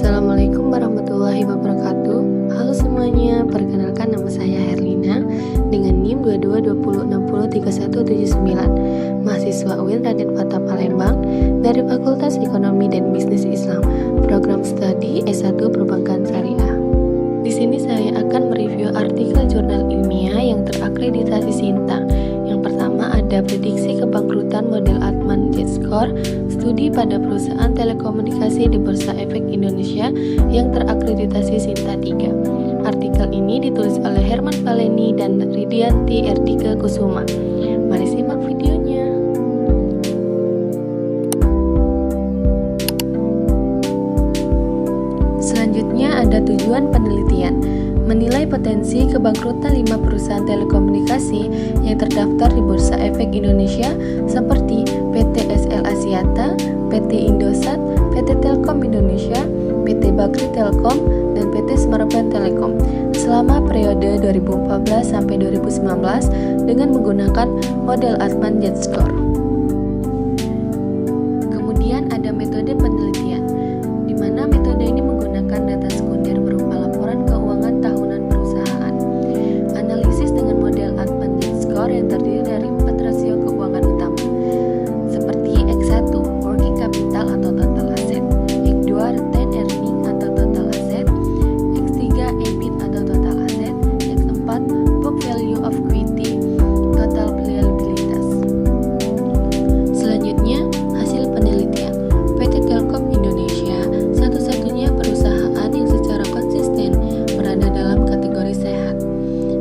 Assalamualaikum warahmatullahi wabarakatuh. Halo semuanya, perkenalkan nama saya Herlina dengan NIM 2220603179, mahasiswa UIN Raden Fatah Palembang dari Fakultas Ekonomi dan Bisnis Islam, program studi S1 Perbankan Syariah. Di sini saya akan mereview artikel jurnal ilmiah yang terakreditasi Sinta. Yang pertama ada prediksi kebangkrutan model Altman J-Score, studi pada perusahaan telekomunikasi di Bursa Efek Indonesia yang terakreditasi Sinta 3. Artikel ini ditulis oleh Herman Valeni dan Ridianti Erdika Kusuma. Mari simak videonya. Selanjutnya ada tujuan penelitian. Menilai potensi kebangkrutan 5 perusahaan telekomunikasi yang terdaftar di Bursa Efek Indonesia seperti PT SL Axiata, PT Indosat, PT Telkom Indonesia, PT Bakri Telkom, dan PT Semarban Telekom selama periode 2014 sampai 2019 dengan menggunakan model Altman J-Score. Kemudian ada metode penelitian, di mana metode ini menggunakan data sekunder berupa laporan keuangan tahunan perusahaan. Analisis dengan model Altman J-Score yang terdiri dari 4 rasio keuangan utama, seperti X1 working capital atau total asset, X2 retained earning atau total asset, X3 EBIT atau total asset, X4 book value of equity, total liabilities. Selanjutnya, hasil penelitian. PT Telkom Indonesia satu-satunya perusahaan yang secara konsisten berada dalam kategori sehat.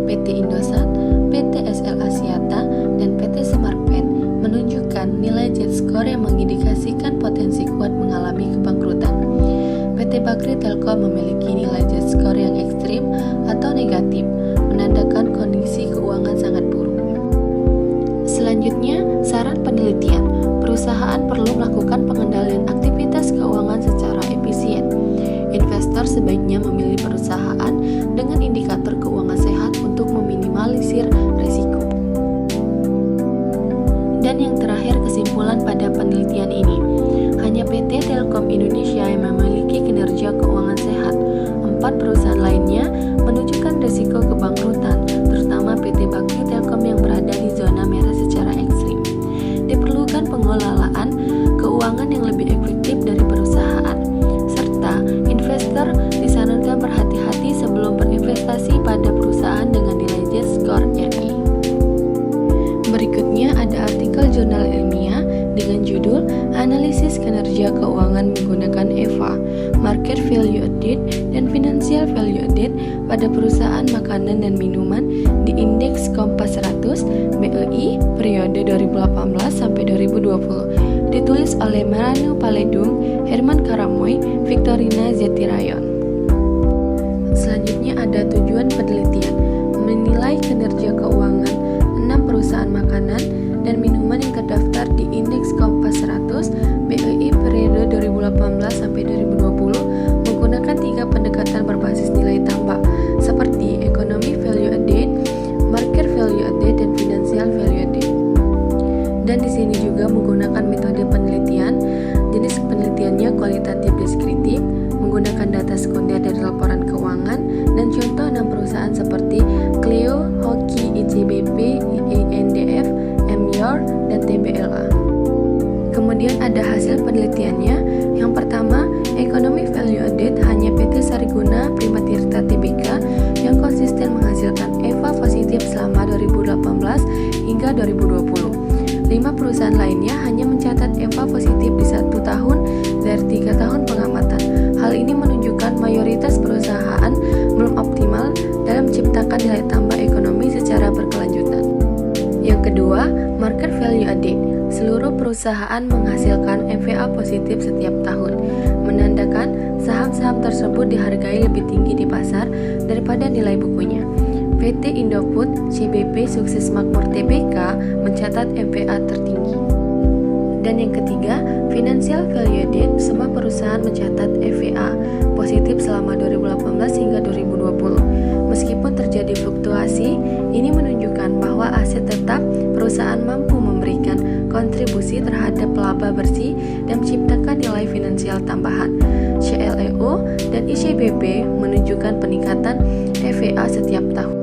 PT Indosat, PT SL Axiata, dan PT Semarban menunjukkan nilai J-Score yang mengindikasikan potensi kuat mengalami kebangkrutan. PT Bakri Telkom memiliki nilai J-Score yang ekstrim atau negatif, menandakan kondisi keuangan sangat buruk. Selanjutnya, saran penelitian. Perusahaan perlu melakukan pengendalian aktivitas keuangan secara efisien. Investor sebaiknya memilih perusahaan dengan indikator keuangan sehat untuk meminimalisir risiko. Dan yang terakhir, kesimpulan pada penelitian ini. Hanya PT Telkom Indonesia yang memiliki kinerja keuangan sehat. 4 perusahaan lainnya menunjukkan risiko kebangkrutan, terutama PT Bakri Telkom yang berada di zona merah secara ekstrim. Diperlukan pengelolaan keuangan yang lebih efektif dari perusahaan, serta investor disarankan berhati-hati sebelum berinvestasi pada perusahaan dengan nilai J-Score RI. Berikutnya ada artikel jurnal ilmiah dengan judul Analisis Kinerja Keuangan Menggunakan EVA, Market Value Added dan Financial Value Added pada perusahaan makanan dan minuman di Indeks Kompas 100 BEI periode 2018 sampai 2020. Ditulis oleh Marano Paledung, Herman Karamoy, Victorina Zetirayon. Selanjutnya ada tujuan penelitian. Menilai kinerja keuangan 6 perusahaan makanan dan minuman yang terdaftar di Indeks Kompas 100 BEI periode 2018 sampai 2020 menggunakan 3 pendekatan berbasis nilai tambah seperti Economic Value Added, Market Value Added, dan Financial Value Added. Dan di sini juga menggunakan metode penelitian. Jenis penelitiannya kualitatif deskriptif, menggunakan data sekunder dari laporan keuangan dan contoh 6 perusahaan seperti Clio, Hoki, ICBP, INDF, MYOR, dan TBLA. Kemudian ada hasil penelitiannya. Yang pertama, Economic Value Added hanya PT Sariguna Primatirta Tbk yang konsisten menghasilkan EVA positif selama 2018 hingga 2020. 5 perusahaan lainnya hanya mencatat EVA positif di 1 tahun dari 3 tahun pengamatan. Hal ini menunjukkan mayoritas perusahaan belum optimal dalam menciptakan nilai tambah ekonomi secara berkelanjutan. Yang kedua, Market Value Added. Seluruh perusahaan menghasilkan EVA positif setiap tahun, menandakan saham-saham tersebut dihargai lebih tinggi di pasar daripada nilai bukunya. PT Indofood CBP Sukses Makmur Tbk mencatat EVA tertinggi. Dan yang ketiga, Financial Value Added. Semua perusahaan mencatat EVA positif selama 2018 hingga 2020. Meskipun terjadi fluktuasi, ini menunjukkan bahwa aset tetap perusahaan mampu memberikan kontribusi terhadap laba bersih dan menciptakan nilai finansial tambahan. CLEO ICBP menunjukkan peningkatan EVA setiap tahun.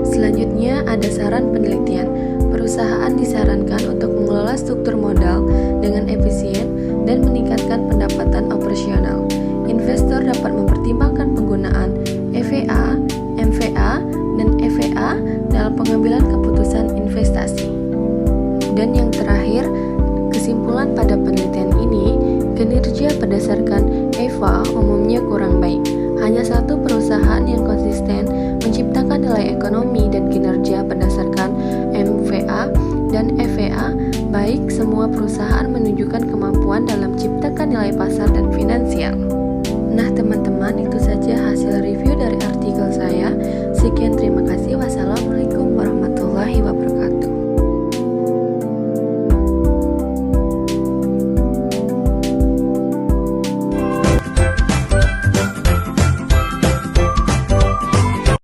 Selanjutnya ada saran penelitian. Perusahaan disarankan untuk mengelola struktur modal dengan efisien dan meningkatkan pendapatan operasional. Investor dapat mempertimbangkan penggunaan EVA, MVA, dan EVA dalam pengambilan keputusan investasi. Dan yang terakhir, kesimpulan pada penelitian ini, kinerja berdasarkan EVA umumnya kurang baik. Hanya satu perusahaan yang konsisten menciptakan nilai ekonomi dan kinerja berdasarkan MVA dan EVA, baik semua perusahaan menunjukkan kemampuan dalam menciptakan nilai pasar dan finansial.